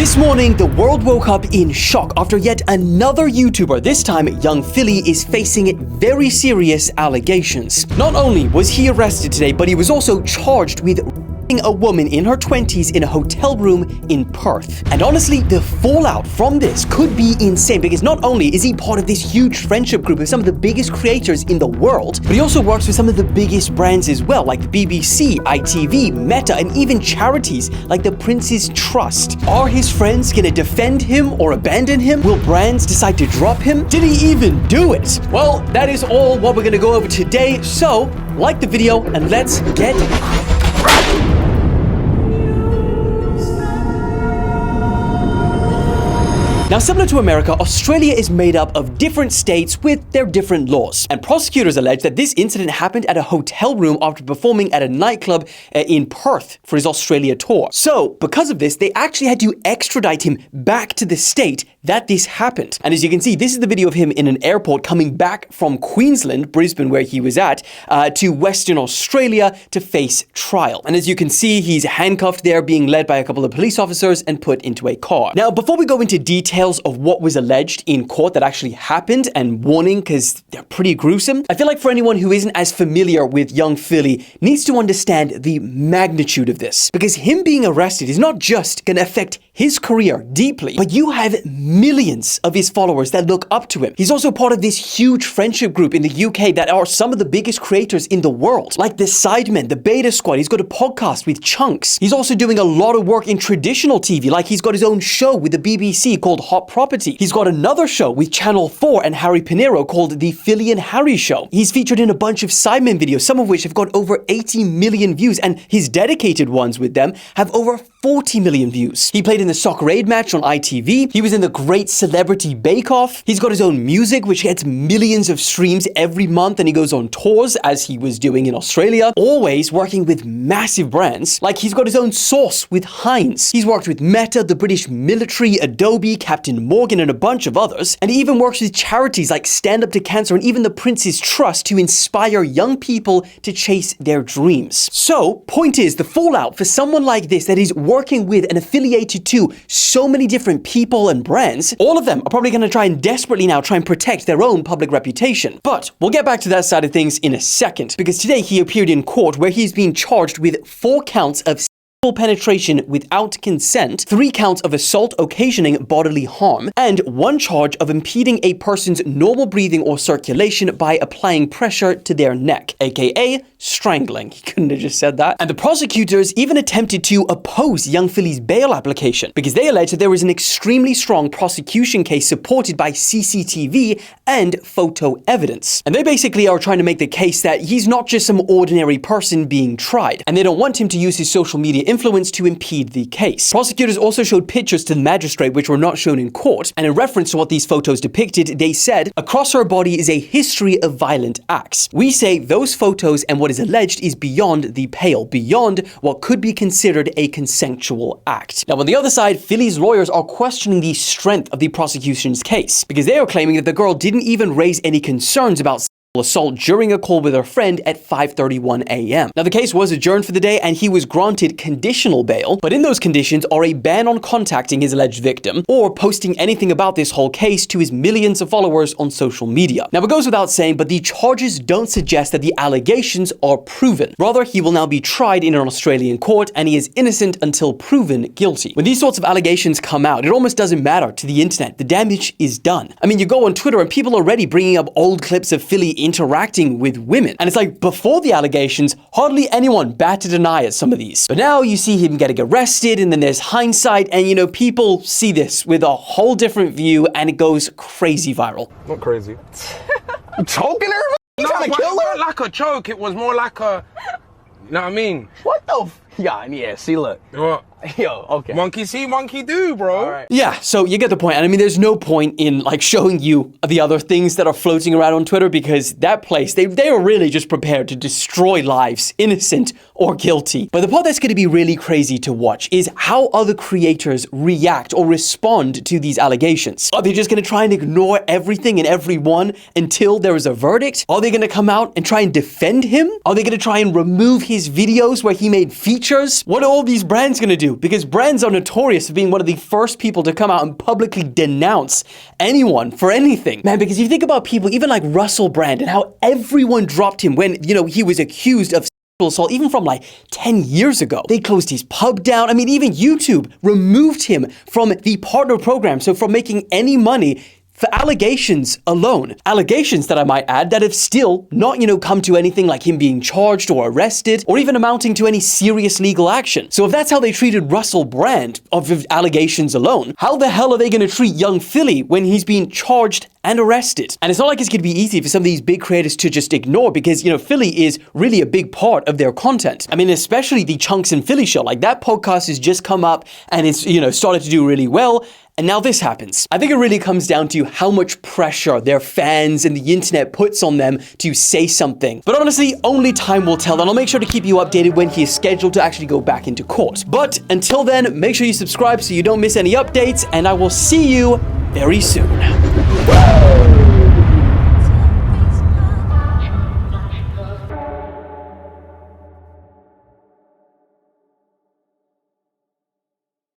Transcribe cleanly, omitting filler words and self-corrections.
This morning, the world woke up in shock after yet another YouTuber, this time young Philly, is facing very serious allegations. Not only was he arrested today, but he was also charged with a woman in her 20s in a hotel room in Perth. And honestly, the fallout from this could be insane, because not only is he part of this huge friendship group of some of the biggest creators in the world, but he also works with some of the biggest brands as well, like the BBC, ITV, Meta, and even charities like the Prince's Trust. Are his friends gonna defend him or abandon him? Will brands decide to drop him? Did he even do it? Well, that is all what we're gonna go over today, so like the video and let's get Now, similar to America, Australia is made up of different states with their different laws. And prosecutors allege that this incident happened at a hotel room after performing at a nightclub in Perth for his Australia tour. So, because of this, they actually had to extradite him back to the state that this happened. And as you can see, this is the video of him in an airport coming back from Queensland, Brisbane, where he was at, to Western Australia to face trial. And as you can see, he's handcuffed there, being led by a couple of police officers and put into a car. Now, before we go into details of what was alleged in court that actually happened, and warning, because they're pretty gruesome, I feel like for anyone who isn't as familiar with young Philly needs to understand the magnitude of this, because him being arrested is not just going to affect his career deeply, but you have millions of his followers that look up to him. He's also part of this huge friendship group in the UK that are some of the biggest creators in the world, like the Sidemen, the Beta Squad. He's got a podcast with Chunks. He's also doing a lot of work in traditional TV, like he's got his own show with the BBC called Hot Property. He's got another show with Channel 4 and Harry Pinero called The Philly and Harry Show. He's featured in a bunch of Sidemen videos, some of which have got over 80 million views, and his dedicated ones with them have over 40 million views. He played in the Soccer Aid match on ITV. He was in the Great Celebrity Bake Off. He's got his own music, which gets millions of streams every month, and he goes on tours, as he was doing in Australia, always working with massive brands. Like, he's got his own sauce with Heinz. He's worked with Meta, the British military, Adobe, Captain Morgan, and a bunch of others. And he even works with charities like Stand Up to Cancer and even the Prince's Trust to inspire young people to chase their dreams. So, point is, the fallout for someone like this that is working with and affiliated to so many different people and brands, all of them are probably going to try and desperately now try and protect their own public reputation. But we'll get back to that side of things in a second, because today he appeared in court where he's being charged with 4 counts of penetration without consent, 3 counts of assault occasioning bodily harm, and 1 charge of impeding a person's normal breathing or circulation by applying pressure to their neck, aka strangling. He couldn't have just said that. And the prosecutors even attempted to oppose young Philly's bail application, because they alleged that there was an extremely strong prosecution case supported by CCTV and photo evidence. And they basically are trying to make the case that he's not just some ordinary person being tried, and they don't want him to use his social media influence to impede the case. Prosecutors also showed pictures to the magistrate which were not shown in court, and in reference to what these photos depicted, they said, "Across her body is a history of violent acts. We say those photos and what is alleged is beyond the pale, beyond what could be considered a consensual act." Now, on the other side, Philly's lawyers are questioning the strength of the prosecution's case, because they are claiming that the girl didn't even raise any concerns about assault during a call with her friend at 5:31 a.m. Now, the case was adjourned for the day and he was granted conditional bail, but in those conditions are a ban on contacting his alleged victim or posting anything about this whole case to his millions of followers on social media. Now, it goes without saying, but the charges don't suggest that the allegations are proven. Rather, he will now be tried in an Australian court and he is innocent until proven guilty. When these sorts of allegations come out, it almost doesn't matter to the internet. The damage is done. I mean, you go on Twitter and people are already bringing up old clips of Philly interacting with women. And it's like, before the allegations, hardly anyone batted an eye at some of these. But now you see him getting arrested, and then there's hindsight, and you know, people see this with a whole different view, and it goes crazy viral. Not crazy. You choking her? You trying to kill her? It wasn't like a choke, it was more like a, you know what I mean? What the yeah, see, look. What? Yo, okay. Monkey see, monkey do, bro. All right. Yeah, so you get the point. And I mean, there's no point in like showing you the other things that are floating around on Twitter, because that place, they were really just prepared to destroy lives, innocent or guilty. But the part that's going to be really crazy to watch is how other creators react or respond to these allegations. Are they just going to try and ignore everything and everyone until there is a verdict? Are they going to come out and try and defend him? Are they going to try and remove his videos where he made features features. What are all these brands gonna do? Because brands are notorious for being one of the first people to come out and publicly denounce anyone for anything. Man, because if you think about people, even like Russell Brand and how everyone dropped him when, you know, he was accused of assault even from like 10 years ago. They closed his pub down. I mean, even YouTube removed him from the partner program. So from making any money for allegations alone. Allegations that I might add that have still not, you know, come to anything like him being charged or arrested or even amounting to any serious legal action. So if that's how they treated Russell Brand of allegations alone, how the hell are they going to treat young Philly when he's being charged and arrested? And it's not like it's going to be easy for some of these big creators to just ignore because, you know, Philly is really a big part of their content. I mean, especially the Chunks and Philly show. Like that podcast has just come up and it's, you know, started to do really well. And now this happens. I think it really comes down to how much pressure their fans and the internet puts on them to say something. But honestly, only time will tell, and I'll make sure to keep you updated when he is scheduled to actually go back into court. But until then, make sure you subscribe so you don't miss any updates, and I will see you very soon.